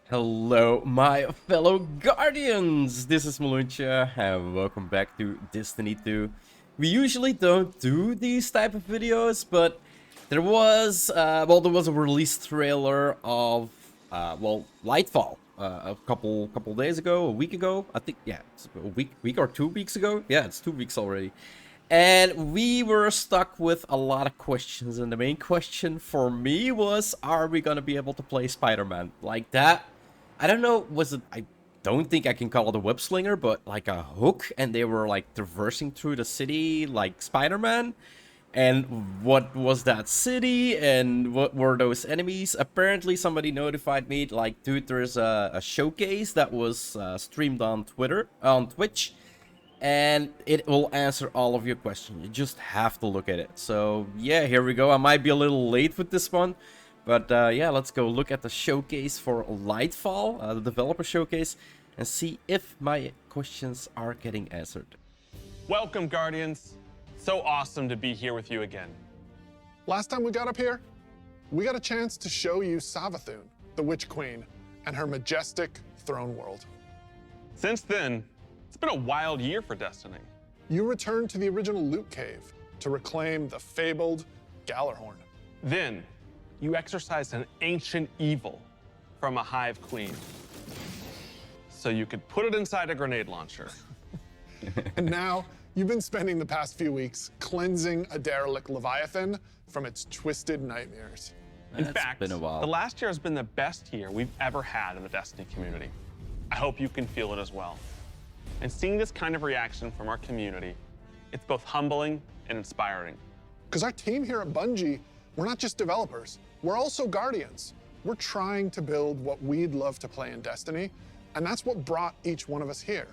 Hello, my fellow Guardians! This is Mloentje, and welcome back to Destiny 2. We usually don't do these type of videos, but there was, there was a release trailer of, Lightfall, a couple days ago, a week ago, I think, yeah, it's a week or 2 weeks ago? Yeah, it's 2 weeks already. And we were stuck with a lot of questions, and the main question for me was, are we gonna be able to play Spider-Man like that? I don't know, I don't think I can call it a web slinger, but like a hook, and they were like traversing through the city like Spider-Man. And what was that city, and what were those enemies? Apparently somebody notified me, like, dude, there's a showcase that was streamed on Twitch, and it will answer all of your questions. You just have to look at it. So yeah, here we go. I might be a little late with this one, but yeah, let's go look at the showcase for Lightfall, the developer showcase, and see if my questions are getting answered. Welcome, Guardians. So awesome to be here with you again. Last time we got up here, we got a chance to show you Savathun, the Witch Queen, and her majestic throne world. Since then, it's been a wild year for Destiny. You returned to the original loot cave to reclaim the fabled Gallarhorn. Then, you exorcised an ancient evil from a hive queen, so you could put it inside a grenade launcher. And now, you've been spending the past few weeks cleansing a derelict Leviathan from its twisted nightmares. In fact, been a while. the last year has been the best year we've ever had in the Destiny community. I hope you can feel it as well. And seeing this kind of reaction from our community, it's both humbling and inspiring. Because our team here at Bungie, we're not just developers, we're also Guardians. We're trying to build what we'd love to play in Destiny, and that's what brought each one of us here.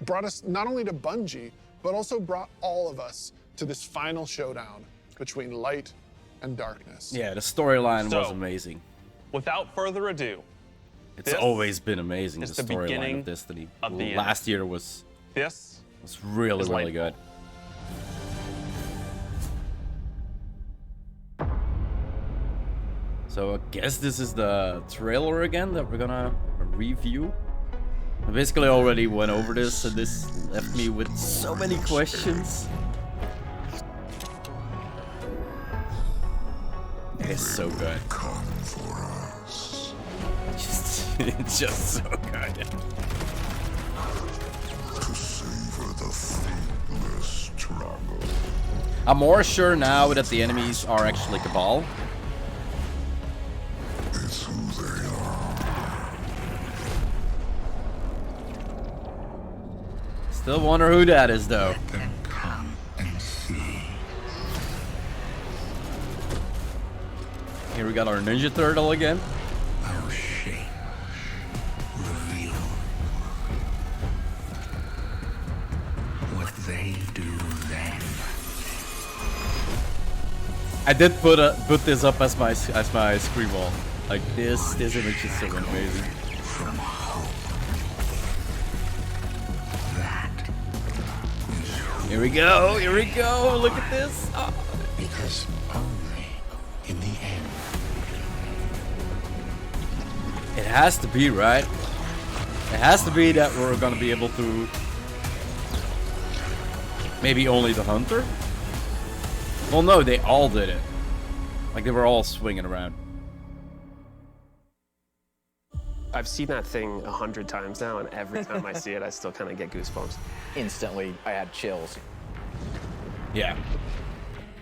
Brought us not only to Bungie, but also brought all of us to this final showdown between light and darkness. Yeah, the storyline was amazing. Without further ado, It's always been amazing, the is the storyline beginning of Destiny. of the end. Last year was this really, is really Lightfall. good. So I guess this is the trailer again that we're gonna review. I basically already went over this, and this left me with so many questions. It's so good. Come for us. It's just so good. To savor the fruitless struggle. I'm more sure now that the enemies are actually Cabal. It's who they are. Still wonder who that is, though. Then come and see. Here we got our Ninja Turtle again. Our shape reveal what they do then. I did put this up as my screen wall. Like this image is so amazing. From hope. That is who. Here we go. Here we go. Look at this. Oh. Because only in the end. It has to be, right? It has to be that we're gonna be able to. Maybe only the hunter? Well, no, they all did it. Like they were all swinging around. I've seen that thing 100 times now, and every time I see it, I still kind of get goosebumps. Instantly, I had chills. Yeah.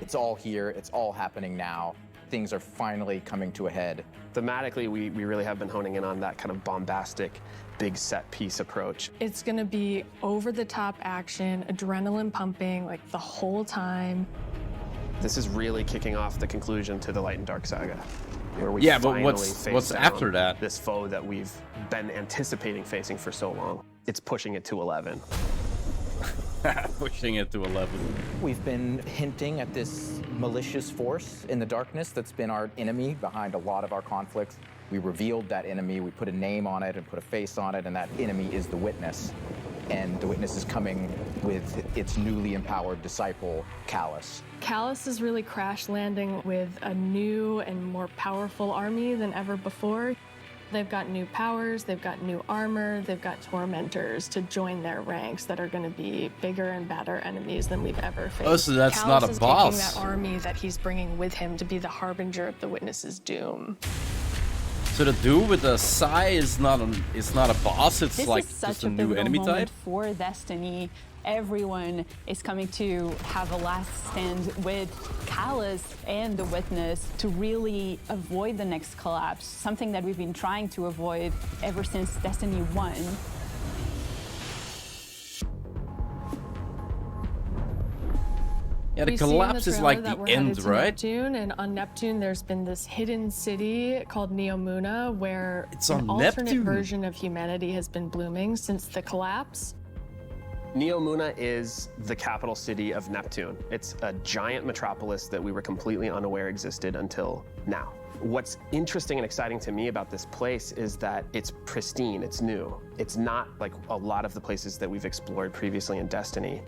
It's all here, it's all happening now. Things are finally coming to a head. Thematically, we really have been honing in on that kind of bombastic, big set piece approach. It's gonna be over-the-top action, adrenaline pumping, like the whole time. This is really kicking off the conclusion to the Light and Dark saga, where we Yeah, but finally what's face down after that? This foe that we've been anticipating facing for so long. It's pushing it to 11. Pushing it to 11. We've been hinting at this malicious force in the darkness that's been our enemy behind a lot of our conflicts. We revealed that enemy, we put a name on it and put a face on it, and that enemy is the Witness. And the Witness is coming with its newly empowered disciple, Callus. Callus is really crash landing with a new and more powerful army than ever before. They've got new powers, they've got new armor, they've got tormentors to join their ranks that are going to be bigger and badder enemies than we've ever faced. Oh, so that's not a Callus is boss. taking that army that he's bringing with him to be the harbinger of the Witness's doom. So the dude with the sai is not a boss. It's This like is such just a a new pivotal enemy moment type. for Destiny. Everyone is coming to have a last stand with Callus and the Witness to really avoid the next collapse, something that we've been trying to avoid ever since Destiny 1. Yeah, the We see in collapse the is trailer like that the we're headed end, to right? Neptune, and on Neptune, there's been this hidden city called Neomuna, where It's an on alternate Neptune. version of humanity has been blooming since the collapse. Neomuna is the capital city of Neptune. It's a giant metropolis that we were completely unaware existed until now. What's interesting and exciting to me about this place is that it's pristine, it's new. It's not like a lot of the places that we've explored previously in Destiny.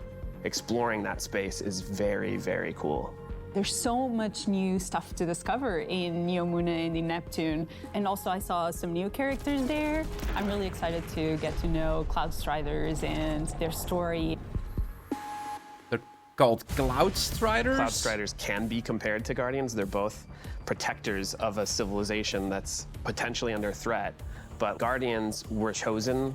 Exploring that space is very, very cool. There's so much new stuff to discover in Neomuna and in Neptune. And also I saw some new characters there. I'm really excited to get to know Cloud Striders and their story. They're called Cloud Striders. Cloud Striders can be compared to Guardians. They're both protectors of a civilization that's potentially under threat. But Guardians were chosen.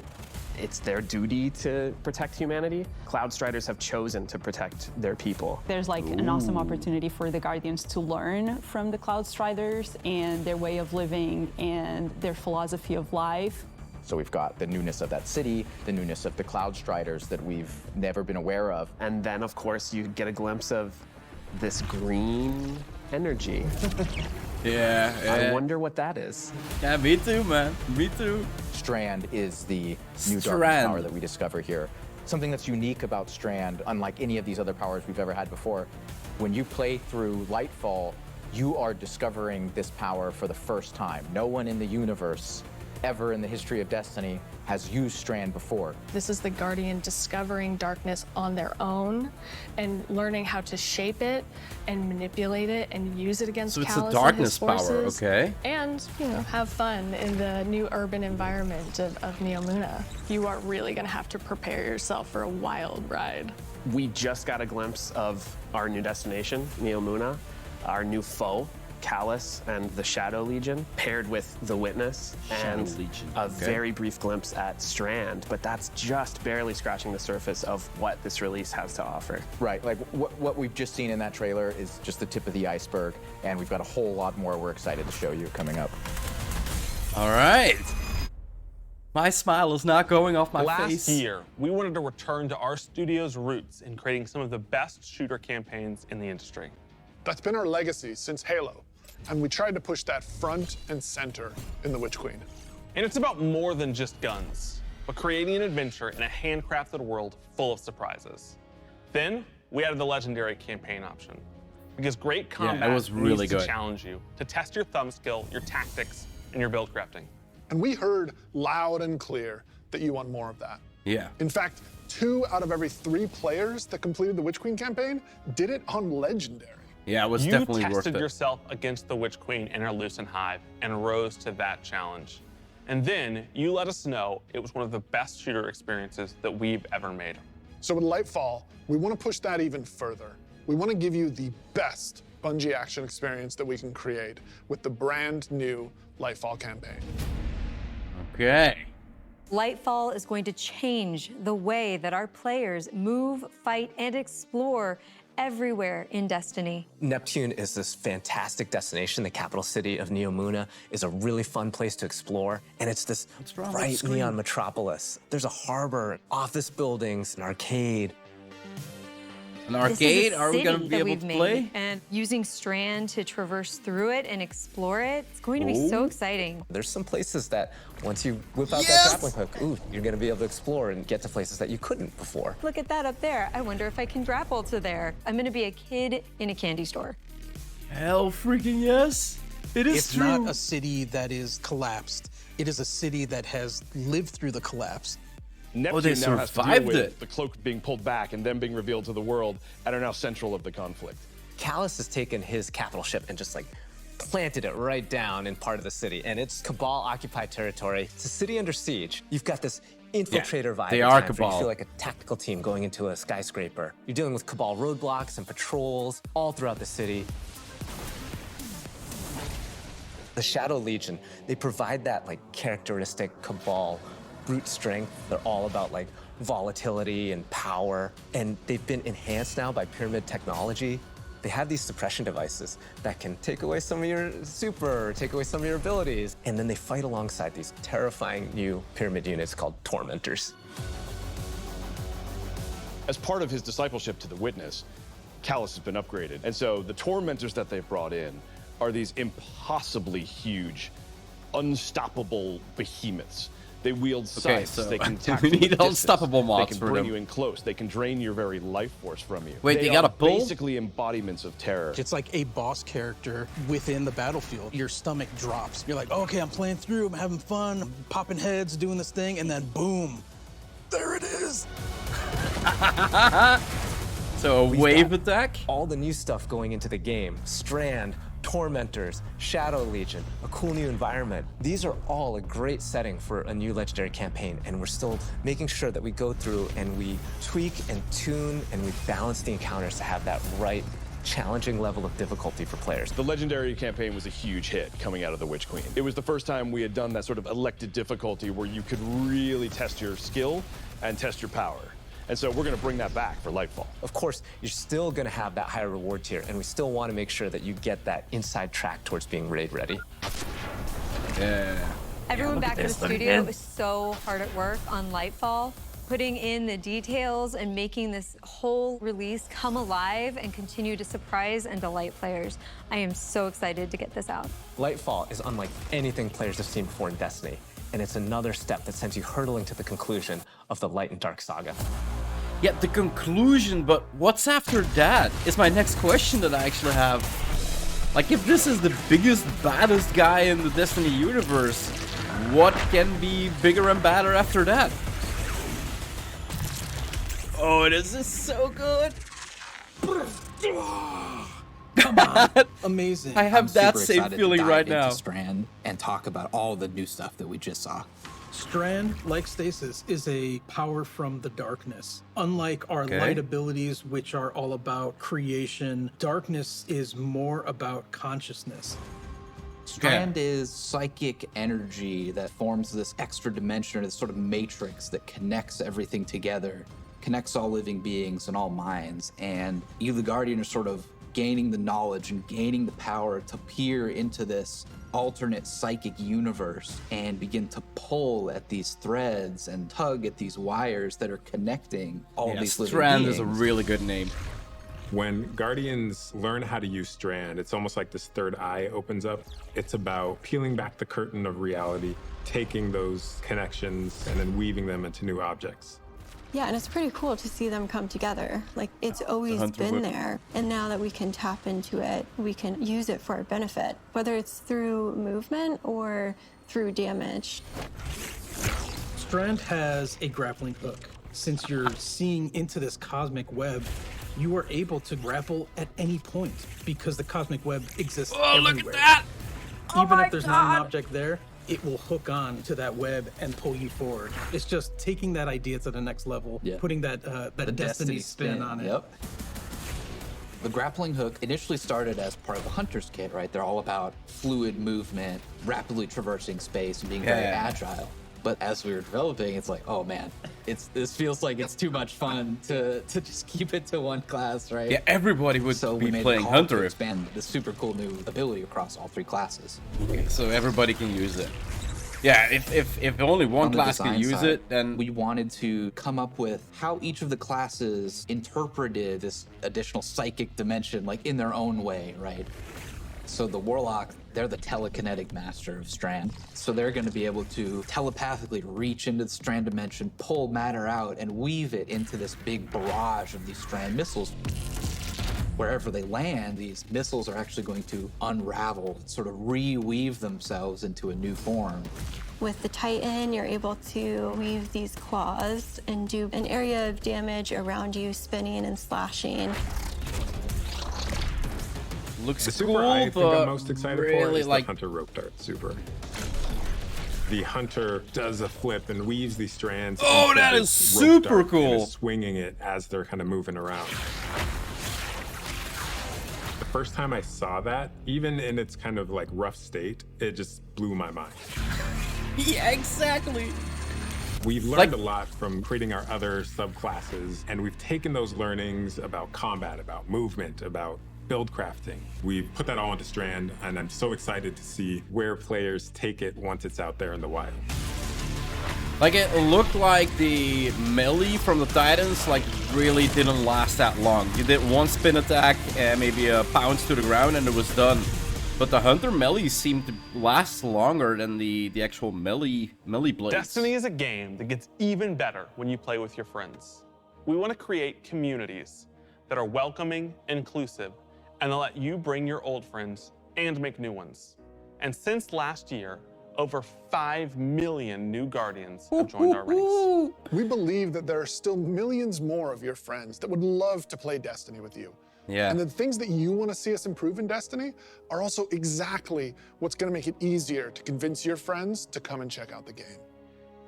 It's their duty to protect humanity. Cloud Striders have chosen to protect their people. There's like an awesome opportunity for the Guardians to learn from the Cloud Striders and their way of living and their philosophy of life. So we've got the newness of that city, the newness of the Cloud Striders that we've never been aware of. And then, of course, you get a glimpse of this green energy. Yeah, I wonder what that is. Yeah, me too, man. Me too. Strand is the new dark Strand. power that we discover here. Something that's unique about Strand, unlike any of these other powers we've ever had before, when you play through Lightfall, you are discovering this power for the first time. No one in the universe ever in the history of Destiny has used Strand before. This is the Guardian discovering darkness on their own and learning how to shape it and manipulate it and use it against So it's a Callus darkness and his power, forces. okay. And, have fun in the new urban environment of Neomuna. You are really gonna have to prepare yourself for a wild ride. We just got a glimpse of our new destination, Neomuna, our new foe, Callus and the Shadow Legion, paired with the Witness, and Legion, a okay. very brief glimpse at Strand, but that's just barely scratching the surface of what this release has to offer. Right, like what we've just seen in that trailer is just the tip of the iceberg, and we've got a whole lot more we're excited to show you coming up. All right. My smile is not going off my Last face. year, we wanted to return to our studio's roots in creating some of the best shooter campaigns in the industry. That's been our legacy since Halo, and we tried to push that front and center in The Witch Queen. And it's about more than just guns, but creating an adventure in a handcrafted world full of surprises. Then, we added the legendary campaign option. Because great combat was really needs good. to challenge you, to test your thumb skill, your tactics, and your build crafting. And we heard loud and clear that you want more of that. Yeah. In fact, 2 out of every 3 players that completed the Witch Queen campaign did it on Legendary. Yeah, it was You definitely worth tested it. yourself against the Witch Queen in her Lucent Hive and rose to that challenge. And then you let us know it was one of the best shooter experiences that we've ever made. So with Lightfall, we want to push that even further. We want to give you the best Bungie action experience that we can create with the brand new Lightfall campaign. Okay. Lightfall is going to change the way that our players move, fight, and explore everywhere in Destiny. Neptune is this fantastic destination. The capital city of Neomuna is a really fun place to explore. And it's this wrong with the bright screen? neon metropolis. There's a harbor, office buildings, an arcade. An This arcade? is a Are we going to city be that able we've to made, play? and using Strand to traverse through it and explore it, it's going to be so exciting. There's some places that once you whip out that Yes! grappling hook, ooh, you're gonna be able to explore and get to places that you couldn't before. Look at that up there. I wonder if I can grapple to there. I'm going to be a kid in a candy store. Hell freaking yes. It is It's true. not a city that is collapsed. It is a city that has lived through the collapse. Neptune they now has to deal survived with it. the cloak being pulled back and them being revealed to the world and are now central of the conflict. Callus has taken his capital ship and just like planted it right down in part of the city, and it's Cabal-occupied territory. It's a city under siege. You've got this infiltrator vibe. they at are times where Cabal. You feel like a tactical team going into a skyscraper. You're dealing with Cabal roadblocks and patrols all throughout the city. The Shadow Legion, they provide that like characteristic Cabal brute strength. They're all about like volatility and power, and they've been enhanced now by pyramid technology. They have these suppression devices that can take away some of your super, take away some of your abilities, and then they fight alongside these terrifying new pyramid units called Tormentors. As part of his discipleship to the Witness, Callus has been upgraded. And so the Tormentors that they've brought in are these impossibly huge, unstoppable behemoths. They wield scythes, so they can attack we from a need distance. unstoppable mods They can for bring them. you in close. They can drain your very life force from you. Wait, they got are a pull? basically embodiments of terror. It's like a boss character within the battlefield. Your stomach drops. You're like, okay, I'm playing through, I'm having fun, I'm popping heads, doing this thing, and then boom, there it is. So a wave attack? All the new stuff going into the game. Strand, Tormentors, Shadow Legion, a cool new environment. These are all a great setting for a new Legendary campaign, and we're still making sure that we go through and we tweak and tune and we balance the encounters to have that right challenging level of difficulty for players. The Legendary campaign was a huge hit coming out of the Witch Queen. It was the first time we had done that sort of elected difficulty where you could really test your skill and test your power. And so we're going to bring that back for Lightfall. Of course, you're still going to have that higher reward tier, and we still want to make sure that you get that inside track towards being raid ready. Yeah. Everyone back in the studio is so hard at work on Lightfall, putting in the details and making this whole release come alive and continue to surprise and delight players. I am so excited to get this out. Lightfall is unlike anything players have seen before in Destiny, and it's another step that sends you hurtling to the conclusion of the Light and Dark saga. Yeah, the conclusion, but what's after that is my next question that I actually have. Like, if this is the biggest, baddest guy in the Destiny universe, what can be bigger and badder after that? Oh, this is so good. Come on. Amazing. I have that Super same excited to feeling dive right into now. Strand and talk about all the new stuff that we just saw. Strand, like Stasis, is a power from the darkness. Unlike our Okay. light abilities, which are all about creation, darkness is more about consciousness. Strand is psychic energy that forms this extra dimension or this sort of matrix that connects everything together, connects all living beings and all minds. And you, the Guardian, are sort of gaining the knowledge and gaining the power to peer into this alternate psychic universe and begin to pull at these threads and tug at these wires that are connecting all Yeah, these living Strand beings. is a really good name. When Guardians learn how to use Strand, it's almost like this third eye opens up. It's about peeling back the curtain of reality, taking those connections and then weaving them into new objects. Yeah, and it's pretty cool to see them come together. Like, it's always hunter been whip. there. And now that we can tap into it, we can use it for our benefit, whether it's through movement or through damage. Strand has a grappling hook. Since you're seeing into this cosmic web, you are able to grapple at any point because the cosmic web exists everywhere. Look at that! Even if there's not an object there, it will hook on to that web and pull you forward. It's just taking that idea to the next level, putting that The Destiny spin on it. Yep. The grappling hook initially started as part of the Hunter's Kit, right? They're all about fluid movement, rapidly traversing space, and being very Yeah. agile. But as we were developing, it's like, oh man, this feels like it's too much fun to just keep it to one class, right? Yeah, everybody would So we be made playing a call Hunter to if expand this super cool new ability across all three classes. so everybody can use it. Yeah, if only one On the class can design use side, it, then we wanted to come up with how each of the classes interpreted this additional psychic dimension, like in their own way, right? So the Warlock, they're the telekinetic master of Strand. So they're going to be able to telepathically reach into the Strand dimension, pull matter out, and weave it into this big barrage of these Strand missiles. Wherever they land, these missiles are actually going to unravel, sort of reweave themselves into a new form. With the Titan, you're able to weave these claws and do an area of damage around you, spinning and slashing. Looks The super cool, I think but I'm most excited really for is like the Hunter rope dart super. The Hunter does a flip and weaves these strands. Oh, into that this is rope super dart and cool. is swinging it as they're kind of moving around. The first time I saw that, even in its kind of like rough state, it just blew my mind. Yeah, exactly. We've learned a lot from creating our other subclasses, and we've taken those learnings about combat, about movement, about build crafting. We've put that all into Strand, and I'm so excited to see where players take it once it's out there in the wild. Like, it looked like the melee from the Titans, like, really didn't last that long. You did one spin attack and maybe a bounce to the ground and it was done. But the Hunter melee seemed to last longer than the actual melee blades. Destiny is a game that gets even better when you play with your friends. We want to create communities that are welcoming, inclusive, and that let you bring your old friends and make new ones. And since last year, over 5 million new Guardians have joined our ranks. We believe that there are still millions more of your friends that would love to play Destiny with you. Yeah. And the things that you want to see us improve in Destiny are also exactly what's going to make it easier to convince your friends to come and check out the game.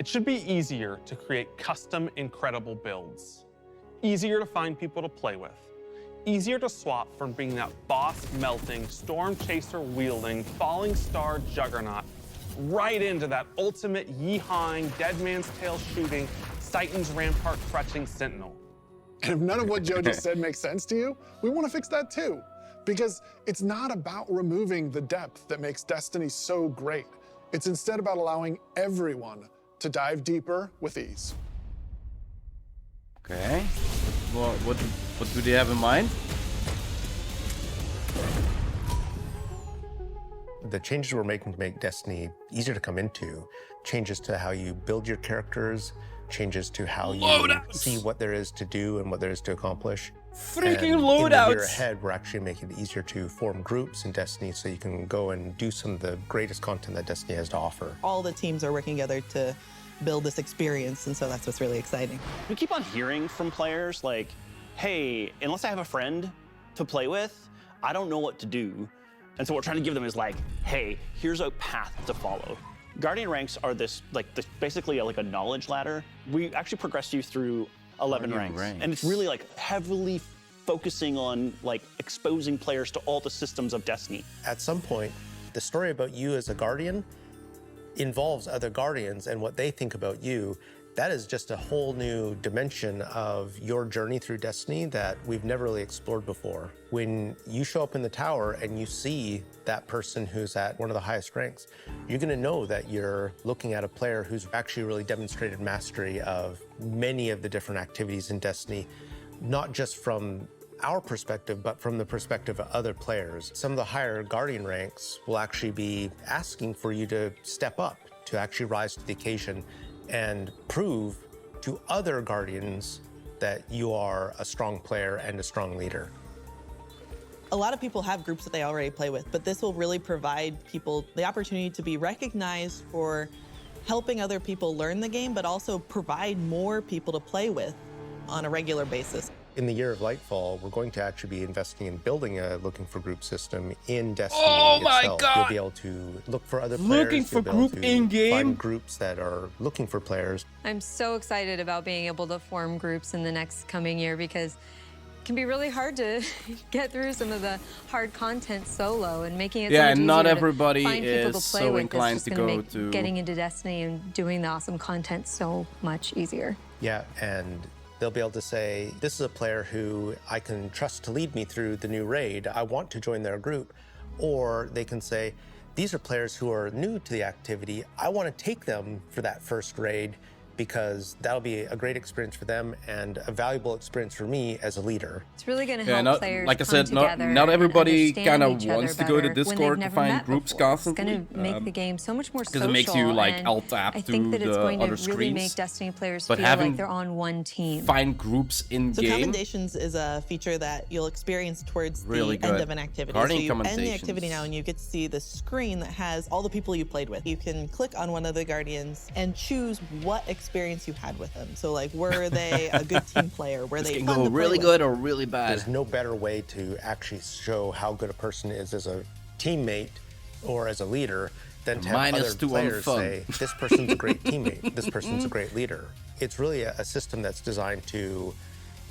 It should be easier to create custom, incredible builds. Easier to find people to play with. Easier to swap from being that boss-melting, storm-chaser-wielding, falling star juggernaut right into that ultimate yeehawing, dead man's tail shooting, Titan's rampart crutching sentinel. And if none of what Joe just said makes sense to you, we want to fix that too. Because it's not about removing the depth that makes Destiny so great. It's instead about allowing everyone to dive deeper with ease. Okay. Well, what do they have in mind? The changes we're making to make Destiny easier to come into, changes to how you build your characters, changes to how you see what there is to do and what there is to accomplish. Freaking and loadouts! In the year ahead, we're actually making it easier to form groups in Destiny so you can go and do some of the greatest content that Destiny has to offer. All the teams are working together to build this experience, and so that's what's really exciting. We keep on hearing from players like, hey, unless I have a friend to play with, I don't know what to do. And so what we're trying to give them is like, hey, here's a path to follow. Guardian ranks are basically like a knowledge ladder. We actually progress you through 11 ranks. And it's really like heavily focusing on like exposing players to all the systems of Destiny. At some point, the story about you as a Guardian involves other Guardians and what they think about you. That is just a whole new dimension of your journey through Destiny that we've never really explored before. When you show up in the tower and you see that person who's at one of the highest ranks, you're gonna know that you're looking at a player who's actually really demonstrated mastery of many of the different activities in Destiny, not just from our perspective, but from the perspective of other players. Some of the higher Guardian ranks will actually be asking for you to step up, to actually rise to the occasion and prove to other Guardians that you are a strong player and a strong leader. A lot of people have groups that they already play with, but this will really provide people the opportunity to be recognized for helping other people learn the game, but also provide more people to play with on a regular basis. In the year of Lightfall, we're going to actually be investing in building a looking for group system in Destiny Oh my itself. God! You'll be able to look for other players. Looking for You'll be able group to in-game? find groups that are looking for players. I'm so excited about being able to form groups in the next coming year because it can be really hard to get through some of the hard content solo, and making it so much and not easier everybody to find people is to play so with inclined is to just gonna go make to getting into Destiny and doing the awesome content so much easier. Yeah, and they'll be able to say, this is a player who I can trust to lead me through the new raid. I want to join their group. Or they can say, these are players who are new to the activity. I want to take them for that first raid because that'll be a great experience for them and a valuable experience for me as a leader. It's really going to help players like I come said, not together everybody and kind of understand each other wants to go to better when Discord they've to never find met groups before. constantly. It's going to make the game so much more social. Because it makes you like and alt tab I to think that it's the going to other really screens. make Destiny players But feel having like they're on one team. find groups in So game. commendations is a feature that you'll experience towards Really the end good. of an activity. Guardian so you end the commendations. activity now and you get to see the screen that has all the people you played with. You can click on one of the Guardians and choose what experience experience you had with them. So like, were they a good team player? Were they Can fun go to play really with? good or really bad. There's no better way to actually show how good a person is as a teammate or as a leader than to have other -2 on players fun. say, this person's a great teammate, this person's a great leader. It's really a system that's designed to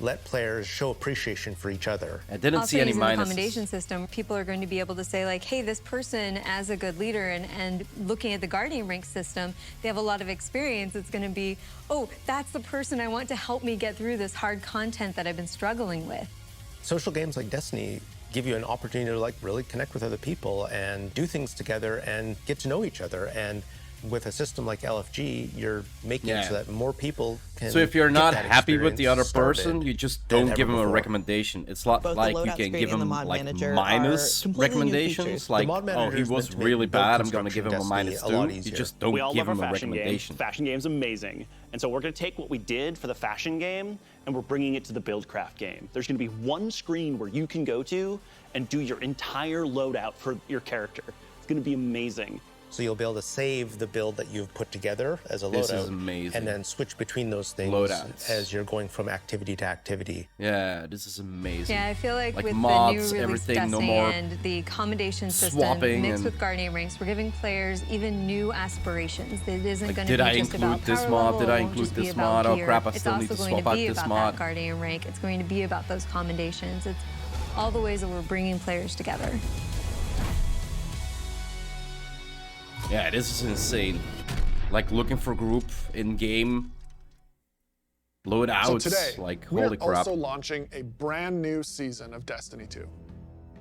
let players show appreciation for each other. I didn't Also, see any using the minuses. commendation system, people are going to be able to say like, hey, this person as a good leader, and looking at the Guardian rank system, they have a lot of experience. It's going to be, oh, that's the person I want to help me get through this hard content that I've been struggling with. Social games like Destiny give you an opportunity to like really connect with other people and do things together and get to know each other. And with a system like LFG, you're making it so that more people can. So if you're get not that happy with the other experience person, started you just than don't give ever them a before. recommendation. It's not Both the like you loadout can screen give and the them mod like manager minus are completely new recommendations. features. Like, The mod oh, manager he is was meant to make really build bad, I'm gonna give construction him a Destiny a lot -2. You easier. just don't we all give love him our a fashion recommendation. game. Fashion game's amazing. And so we're going to take what we did for the fashion game and we're bringing it to the Buildcraft game. There's going to be one screen where you can go to and do your entire loadout for your character. It's going to be amazing. So you'll be able to save the build that you've put together as a loadout. This is amazing. And then switch between those things Loadouts. as you're going from activity to activity. Yeah, this is amazing. Yeah, I feel like with mods, the new release everything, Destiny no more and the commendation system swapping mixed and- with Guardian ranks, we're giving players even new aspirations. It isn't Like, going to did be I just include about this power mod? level, Did I it won't include just be this about mod? Oh gear. crap, I It's still need also to going swap to out be this about mod. that Guardian rank. It's going to be about those commendations. It's all the ways that we're bringing players together. Yeah, this is insane. Like looking for group in game loadouts. So today, like we're holy crap. also launching a brand new season of Destiny 2.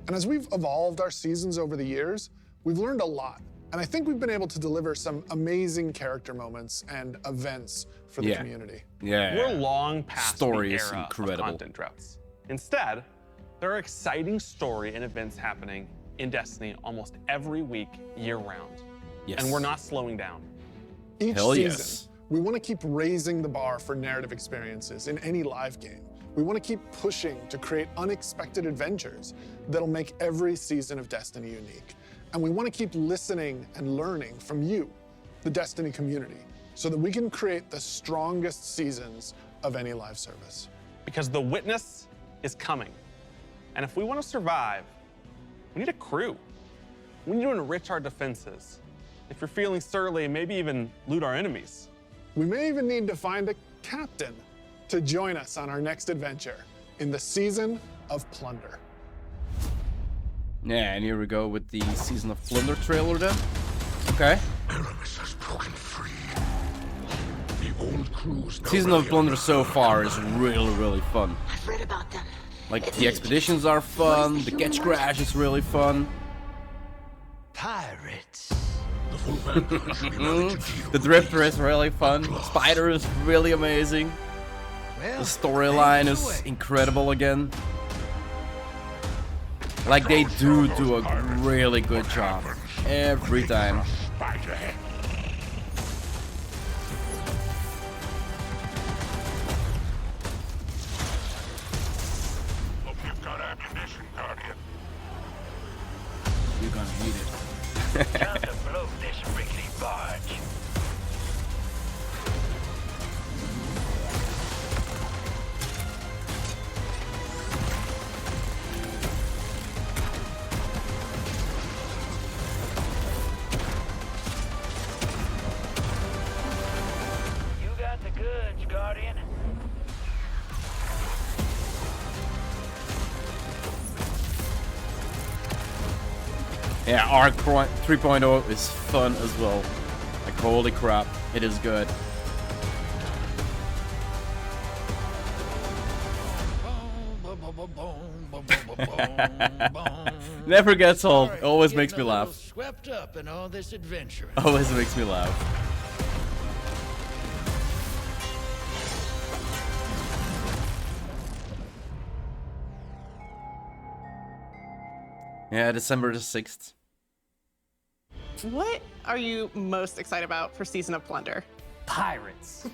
And as we've evolved our seasons over the years, we've learned a lot. And I think we've been able to deliver some amazing character moments and events for the community. Yeah. We're long past Story the is era incredible. of content droughts. Instead, there are exciting story and events happening in Destiny almost every week, year-round. Yes. And we're not slowing down. Each Hell season, yes. we want to keep raising the bar for narrative experiences in any live game. We want to keep pushing to create unexpected adventures that'll make every season of Destiny unique. And we want to keep listening and learning from you, the Destiny community, so that we can create the strongest seasons of any live service. Because the witness is coming. And if we want to survive, we need a crew. We need to enrich our defenses. If you're feeling surly, maybe even loot our enemies. We may even need to find a captain to join us on our next adventure in the Season of Plunder. Yeah, and here we go with the Season of Plunder trailer then. Okay. Season of Plunder so far is really, really fun. I've read about them. Like, the expeditions are fun, the catch crash is really fun. Pirates. The Drifter is really fun. Spider is really amazing. The storyline is incredible again. Like, they do a really good job every time. You've got ammunition, Guardian. You're gonna need it. Time to blow this rickety barge. You got the goods, Guardian. Yeah, Arc 3.0 is fun as well. Like, holy crap, it is good. Never gets old. Always makes me laugh. Swept up in all this adventure. Always makes me laugh. Yeah, December the 6th. What are you most excited about for Season of Plunder? Pirates.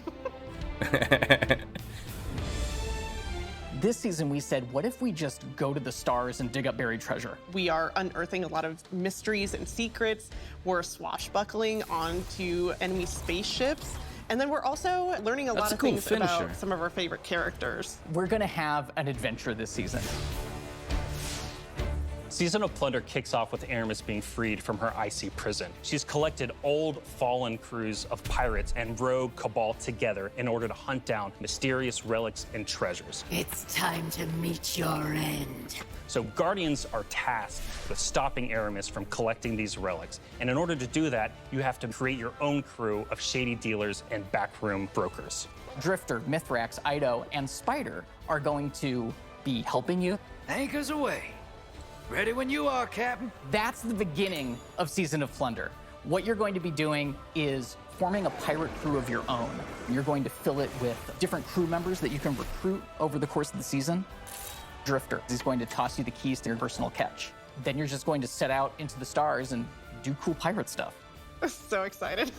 This season we said, what if we just go to the stars and dig up buried treasure? We are unearthing a lot of mysteries and secrets. We're swashbuckling onto enemy spaceships. And then we're also learning a That's lot a of cool things finisher. about some of our favorite characters. We're gonna have an adventure this season. Season of Plunder kicks off with Aramis being freed from her icy prison. She's collected old, fallen crews of pirates and rogue cabal together in order to hunt down mysterious relics and treasures. It's time to meet your end. So Guardians are tasked with stopping Aramis from collecting these relics. And in order to do that, you have to create your own crew of shady dealers and backroom brokers. Drifter, Mithrax, Ido, and Spider are going to be helping you. Anchors away. Ready when you are, Captain. That's the beginning of Season of Plunder. What you're going to be doing is forming a pirate crew of your own. You're going to fill it with different crew members that you can recruit over the course of the season. Drifter is going to toss you the keys to your personal catch. Then you're just going to set out into the stars and do cool pirate stuff. So excited.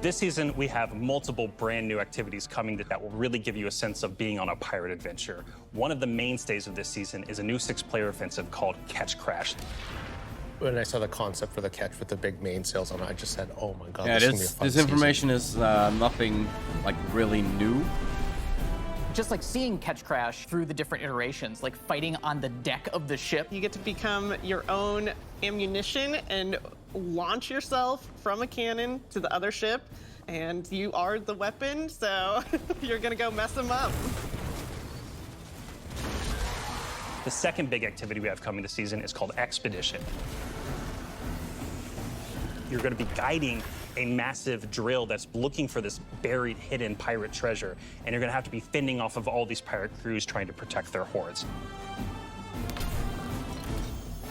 This season, we have multiple brand new activities coming that will really give you a sense of being on a pirate adventure. One of the mainstays of this season is a new 6-player offensive called Catch Crash. When I saw the concept for the catch with the big mainsails on it, I just said, oh my god, Yeah, this is gonna be a fun this season. information is nothing like really new. Just like seeing Catch Crash through the different iterations, like fighting on the deck of the ship. You get to become your own ammunition and launch yourself from a cannon to the other ship, and you are the weapon, so you're gonna go mess them up. The second big activity we have coming this season is called Expedition. You're going to be guiding a massive drill that's looking for this buried, hidden pirate treasure, and you're going to have to be fending off of all these pirate crews trying to protect their hoards.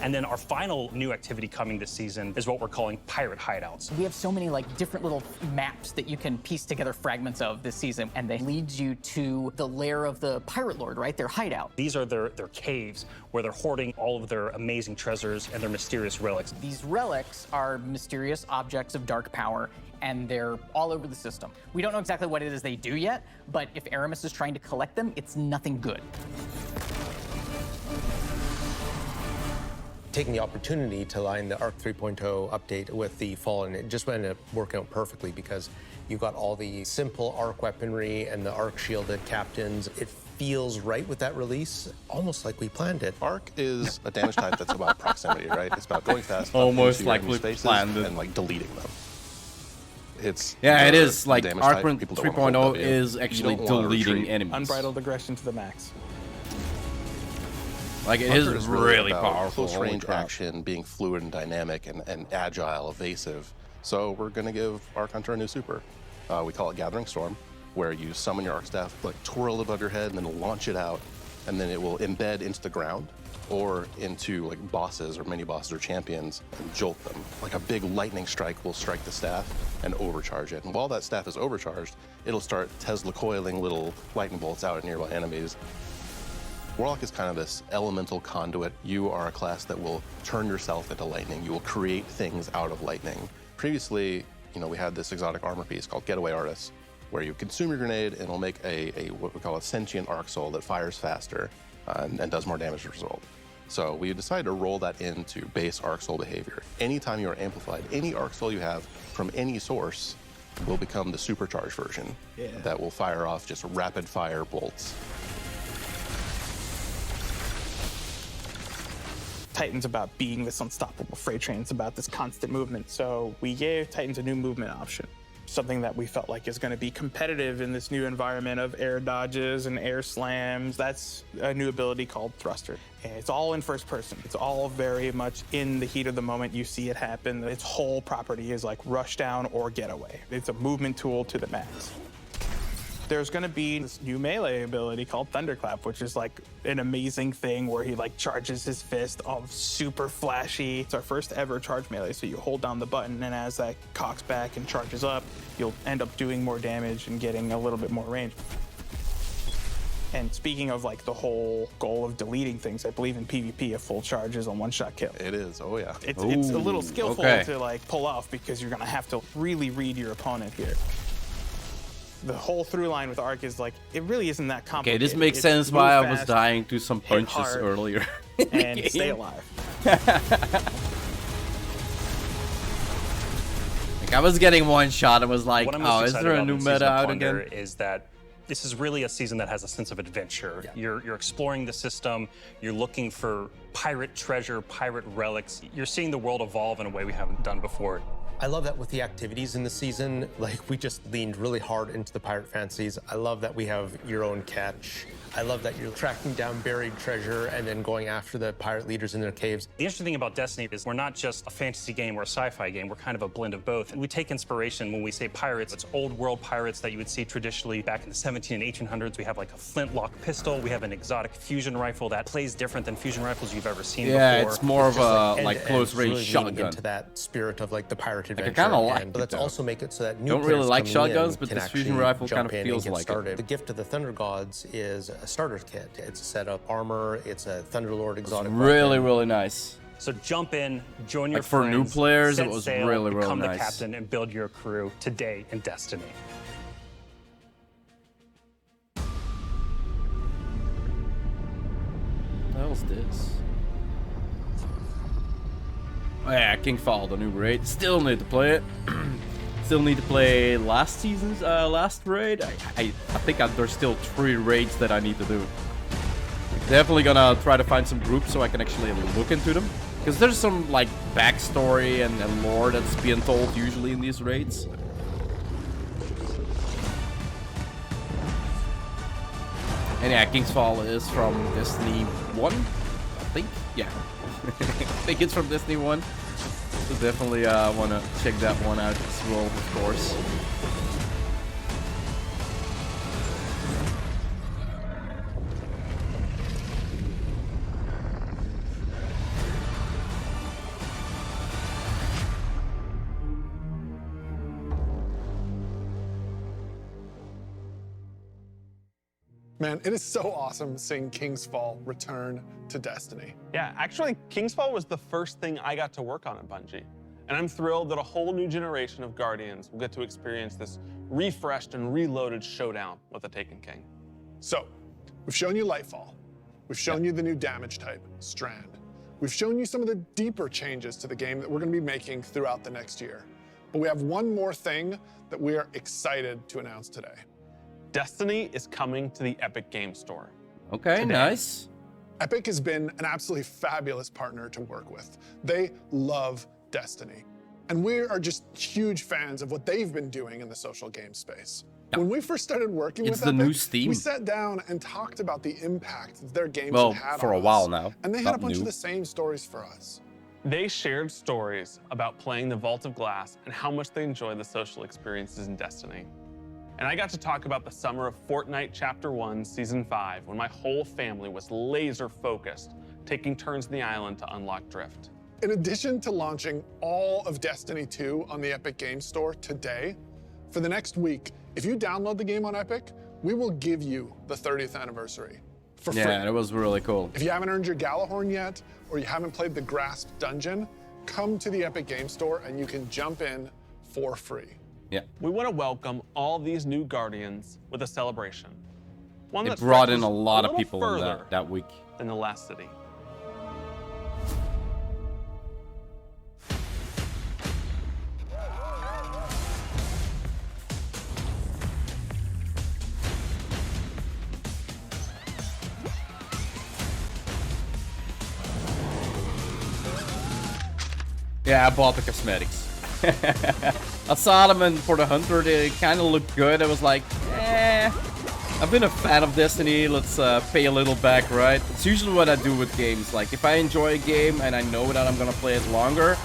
And then our final new activity coming this season is what we're calling pirate hideouts. We have so many like different little maps that you can piece together fragments of this season, and they lead you to the lair of the pirate lord, right? Their hideout. These are their caves where they're hoarding all of their amazing treasures and their mysterious relics. These relics are mysterious objects of dark power, and they're all over the system. We don't know exactly what it is they do yet, but if Aramis is trying to collect them, it's nothing good. Taking the opportunity to line the Arc 3.0 update with the Fallen, it just ended up working out perfectly because you got all the simple Arc weaponry and the Arc shielded captains. It feels right with that release, almost like we planned it. Arc is a damage type that's about proximity, right? It's about going fast, Almost up into like enemy we spaces planned it. and like deleting them. It's Yeah, it is like damage Arc type people don't wanna 3.0 hold W. is You actually don't wanna deleting retreat. enemies. Unbridled aggression to the max. Like it Hunter is is really about powerful. Close holy range crap. action, being fluid and dynamic and agile, evasive. So we're gonna give Arc Hunter a new super. We call it Gathering Storm, where you summon your Arc Staff, like twirl it above your head, and then launch it out, and then it will embed into the ground or into like bosses or mini bosses or champions and jolt them. Like a big lightning strike will strike the staff and overcharge it. And while that staff is overcharged, it'll start Tesla coiling little lightning bolts out at nearby enemies. Warlock is kind of this elemental conduit. You are a class that will turn yourself into lightning. You will create things out of lightning. Previously, we had this exotic armor piece called Getaway Artist, where you consume your grenade and it'll make a what we call a sentient arc soul that fires faster and does more damage as a result. So we decided to roll that into base arc soul behavior. Anytime you are amplified, any arc soul you have from any source will become the supercharged version that will fire off just rapid fire bolts. Titan's about being this unstoppable freight train. It's about this constant movement. So we gave Titans a new movement option, something that we felt like is going to be competitive in this new environment of air dodges and air slams. That's a new ability called Thruster. And it's all in first person. It's all very much in the heat of the moment. You see it happen. Its whole property is like rush down or getaway. It's a movement tool to the max. There's gonna be this new melee ability called Thunderclap, which is like an amazing thing where he like charges his fist, all super flashy. It's our first ever charge melee, so you hold down the button, and as that cocks back and charges up, you'll end up doing more damage and getting a little bit more range. And speaking of like the whole goal of deleting things, I believe in PvP a full charge is a one-shot kill. It is, oh yeah. It's a little skillful to like pull off because you're gonna have to really read your opponent here. The whole through line with Arc is like, it really isn't that complicated. Okay, this makes sense why I was dying to some punches earlier. And stay alive. Like, I was getting one shot and was like, What I'm oh, most is excited there a about new in Season meta of out Plunder again? is that this is really a season that has a sense of adventure. You're exploring the system, you're looking for pirate treasure, pirate relics. You're seeing the world evolve in a way we haven't done before. I love that with the activities in the season, like we just leaned really hard into the pirate fancies. I love that we have your own catch. I love that you're tracking down buried treasure and then going after the pirate leaders in their caves. The interesting thing about Destiny is we're not just a fantasy game or a sci-fi game, we're kind of a blend of both. And we take inspiration when we say pirates. It's old world pirates that you would see traditionally back in the 17 and 1800s. We have like a flintlock pistol, we have an exotic fusion rifle that plays different than fusion rifles you've ever seen before. Yeah, it's more of a like close range really shotgun. into that spirit of like the pirate Like, I adventure. kinda like and it, let's though. also make it so that new Don't really players like coming shotguns, in but can this fusion actually rifle jump kind of in and feels get like it. started. The gift of the Thunder Gods is a starter kit. It's a set of armor. It's a Thunderlord exotic Really, weapon. really nice. So jump in, join your Like, for new friends, players, set it was sail, really, really become nice. the captain and build your crew today in Destiny. What the hell's this? Oh yeah, Kingfall, the new raid. Still need to play it. Still need to play last season's last raid. I think there's still 3 raids that I need to do. Definitely gonna try to find some groups so I can actually look into them. Because there's some like backstory and lore that's being told usually in these raids. And yeah, Kingsfall is from Destiny 1, I think. Yeah. I think it's from Destiny 1. So definitely want to check that one out as well, of course. Man, it is so awesome seeing King's Fall return to Destiny. Yeah, actually, King's Fall was the first thing I got to work on at Bungie. And I'm thrilled that a whole new generation of Guardians will get to experience this refreshed and reloaded showdown with the Taken King. So, we've shown you Lightfall. We've shown you the new damage type, Strand. We've shown you some of the deeper changes to the game that we're going to be making throughout the next year. But we have one more thing that we are excited to announce today. Destiny is coming to the Epic Game Store. Okay, today. nice. Epic has been an absolutely fabulous partner to work with. They love Destiny. And we are just huge fans of what they've been doing in the social game space. When we first started working It's with the Epic, new Steam. we sat down and talked about the impact that their games Well, had for on a while us. now. And they had Not a bunch new. of the same stories for us. They shared stories about playing the Vault of Glass and how much they enjoy the social experiences in Destiny. And I got to talk about the summer of Fortnite Chapter 1, Season 5, when my whole family was laser focused, taking turns in the island to unlock Drift. In addition to launching all of Destiny 2 on the Epic Games Store today, for the next week, if you download the game on Epic, we will give you the 30th anniversary for free. Yeah, it was really cool. If you haven't earned your Galahorn yet, or you haven't played the Grasp Dungeon, come to the Epic Games Store and you can jump in for free. Yeah. We want to welcome all these new Guardians with a celebration. One It that brought in stretches a lot of little people in further that week. than the last city. Yeah, I bought the cosmetics. I saw them and for the Hunter, they kind of looked good. I was like, eh. I've been a fan of Destiny, let's pay a little back, right? It's usually what I do with games. Like, if I enjoy a game and I know that I'm gonna play it longer,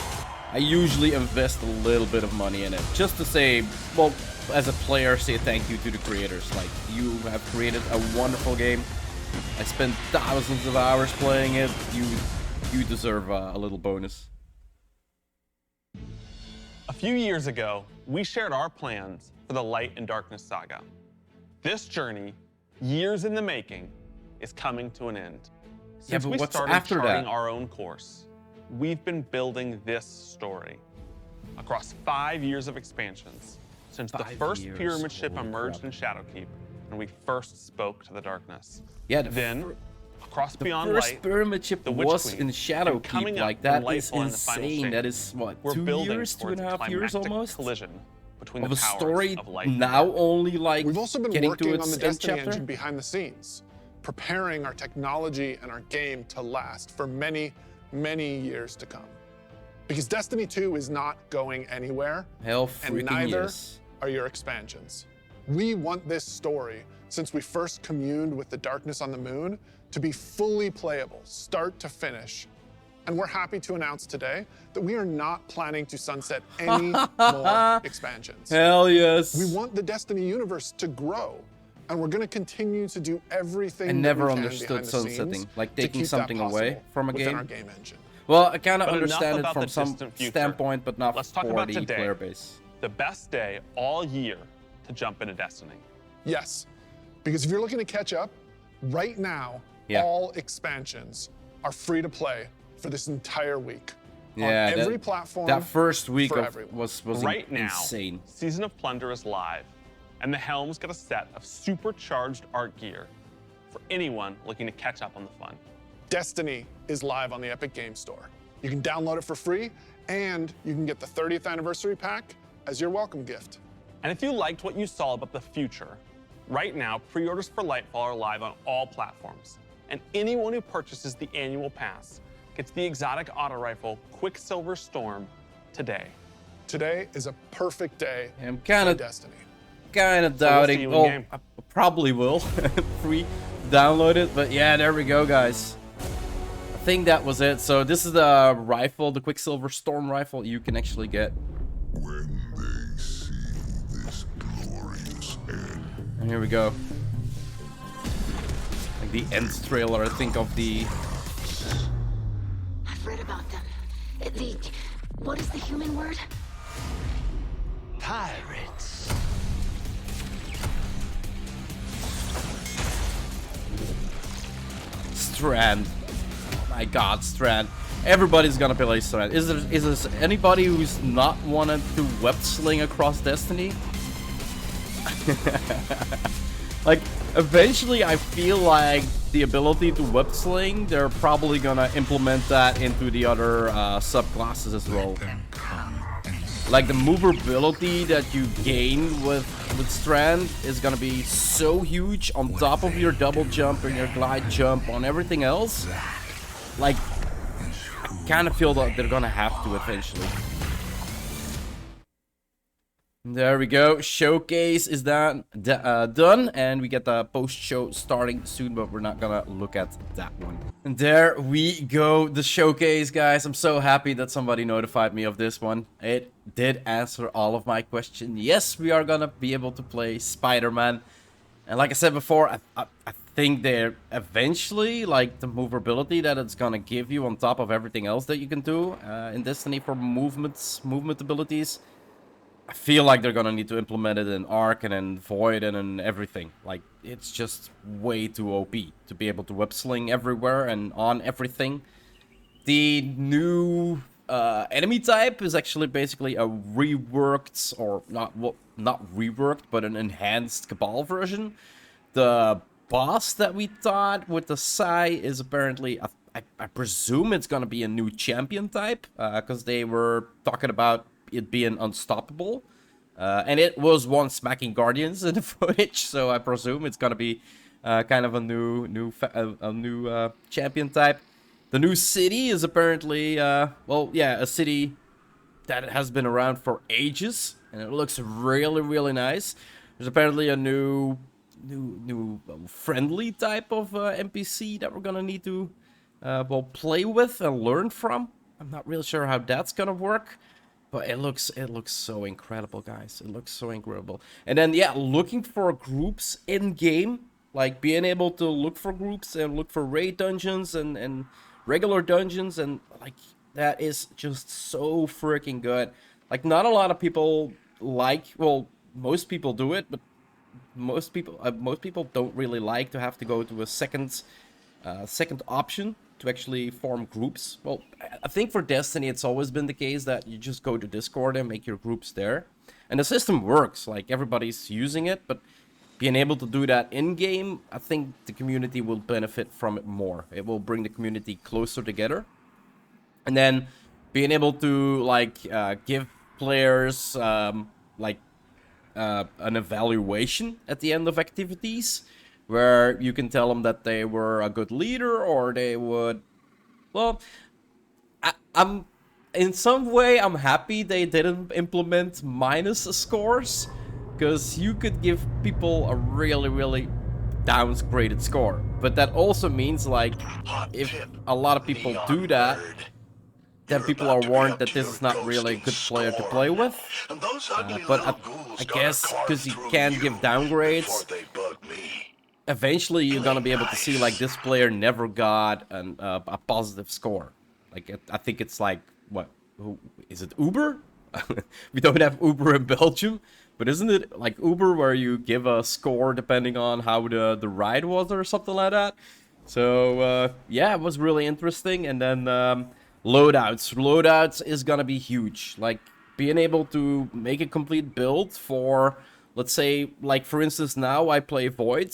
I usually invest a little bit of money in it. Just to say, well, as a player, say thank you to the creators. Like, you have created a wonderful game. I spent thousands of hours playing it. You deserve a little bonus. A few years ago, we shared our plans for the Light and Darkness saga. This journey, years in the making, is coming to an end. Since but we what's started after charting that? our own course, we've been building this story across 5 years of expansions since the 5 first years, pyramid ship holy emerged crap. in Shadowkeep and we first spoke to the darkness. Yeah, Then, Across The Beyond first Light, pyramid ship the Witch was Queen, in Shadow and coming Keep. up Like, in that is Lightfall in the final insane. stage. That is, what, We're 2 building years, towards a 2.5 years climactic almost? collision between Of the a powers story of light and now dark. only, like, We've also been getting to working its on the end Destiny chapter. engine behind the scenes, preparing our technology and our game to last for many, many years to come. Because Destiny 2 is not going anywhere, Hell and freaking neither yes. are your expansions. We want this story, since we first communed with the darkness on the moon, to be fully playable, start to finish. And we're happy to announce today that we are not planning to sunset any more expansions. Hell yes. We want the Destiny universe to grow, and we're going to continue to do everything I that never we can understood behind the sunsetting, scenes like to taking keep that something away possible from a within game. our game engine. Well, I kind of But enough understand it about from the some distant future. standpoint, but not Let's talk for about the today, player base. the best day all year to jump into Destiny. Yes, because if you're looking to catch up, right now, all expansions are free to play for this entire week. Yeah, on every platform. that first week for of everyone. was Right now, insane. Season of Plunder is live, and the Helm's got a set of supercharged art gear for anyone looking to catch up on the fun. Destiny is live on the Epic Game Store. You can download it for free, and you can get the 30th anniversary pack as your welcome gift. And if you liked what you saw about the future, right now, pre-orders for Lightfall are live on all platforms. And anyone who purchases the annual pass gets the exotic auto rifle Quicksilver Storm today. Today is a perfect day I'm kind for of Destiny. doubting. you Oh, in-game. I probably will download it, but yeah, there we go, guys. I think that was it. So this is the rifle, the Quicksilver Storm rifle you can actually get. When they see this glorious end. And here we go. Like the end trailer, I think, of the... I've read about them. What is the human word? Pirates. Strand. Oh my god, Strand. Everybody's gonna play Strand. Is there anybody who's not wanted to web sling across Destiny? Like, eventually I feel like the ability to web sling, they're probably gonna implement that into the other subclasses as well. Like the movability that you gain with Strand is gonna be so huge on top of your double jump and your glide jump on everything else. Like, I kind of feel that they're gonna have to eventually. There we go. Showcase is done, and we get the post-show starting soon, but we're not gonna look at that one. And there we go, the showcase, guys. I'm so happy that somebody notified me of this one. It did answer all of my questions. Yes, we are gonna be able to play Spider-Man, and like I said before, I think they're eventually, like, the movability that it's gonna give you on top of everything else that you can do in Destiny for movement abilities. I feel like they're gonna need to implement it in Arc and in Void and in everything. Like, it's just way too OP to be able to web sling everywhere and on everything. The new enemy type is actually basically a reworked, or not reworked, but an enhanced Cabal version. The boss that we thought with the Sai is apparently, I presume it's gonna be a new champion type, because they were talking about it being unstoppable, and it was once smacking Guardians in the footage, so I presume it's gonna be kind of a new champion type. The new city is apparently well, yeah, a city that has been around for ages, and it looks really nice. There's apparently a new friendly type of NPC that we're gonna need to well, play with and learn from. I'm not really sure how that's gonna work. But it looks so incredible, guys. It looks so incredible. And then, yeah, looking for groups in-game. Like, being able to look for groups and look for raid dungeons and regular dungeons. And, like, that is just so freaking good. Like, not a lot of people like... Well, most people do it, but most people don't really like to have to go to a second option to actually form groups. Well, I think for Destiny it's always been the case that you just go to Discord and make your groups there, and the system works. Like, everybody's using it, but being able to do that in-game, I think the community will benefit from it more. It will bring the community closer together. And then being able to, like, give players, like, an evaluation at the end of activities, where you can tell them that they were a good leader, or they would, well, I'm in some way I'm happy they didn't implement minus scores, because you could give people a really downgraded score. But that also means, like, if a lot of people do that, then people are warned that this is not really a good player to play with. But I guess because you can give downgrades, eventually you're gonna be able to see, like, this player never got a positive score. Like, I think it's like, what? Who is it? Uber? We don't have Uber in Belgium, but isn't it like Uber, where you give a score depending on how the ride was or something like that? So yeah, it was really interesting. And then loadouts is gonna be huge. Like, being able to make a complete build for, let's say, like, for instance, now I play Void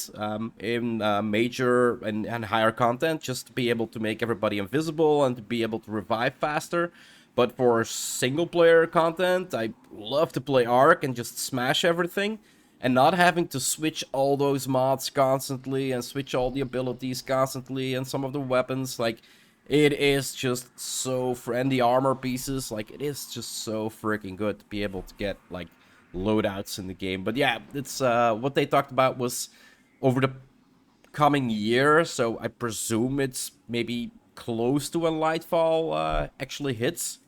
in major and higher content, just to be able to make everybody invisible and to be able to revive faster. But for single player content, I love to play Ark and just smash everything, and not having to switch all those mods constantly and switch all the abilities constantly and some of the weapons. Like, it is just so, and the armor pieces, like, it is just so freaking good to be able to get, like, loadouts in the game. But yeah, it's what they talked about was over the coming year, so I presume it's maybe close to when Lightfall actually hits.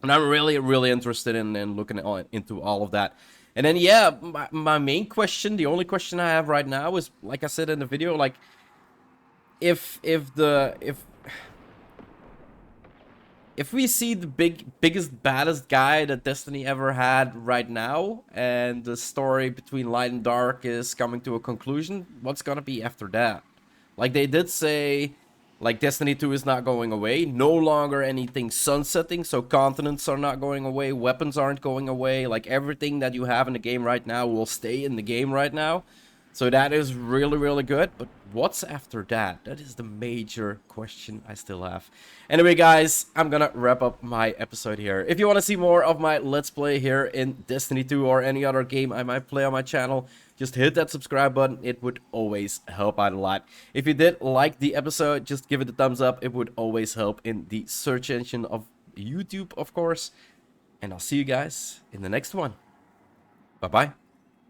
And I'm really interested in looking into all of that. And then, yeah, my main question, the only question I have right now is, like I said in the video, like, if we see the biggest, baddest guy that Destiny ever had right now, and the story between Light and Dark is coming to a conclusion, what's gonna be after that? Like, they did say, like, Destiny 2 is not going away, no longer anything sunsetting, so continents are not going away, weapons aren't going away, like, everything that you have in the game right now will stay in the game right now. So that is really good, but what's after that? That is the major question I still have. Anyway, guys, I'm gonna wrap up my episode here. If you want to see more of my Let's Play here in Destiny 2 or any other game I might play on my channel, just hit that subscribe button. It would always help out a lot. If you did like the episode, just give it a thumbs up. It would always help in the search engine of YouTube, of course. And I'll see you guys in the next one. Bye-bye.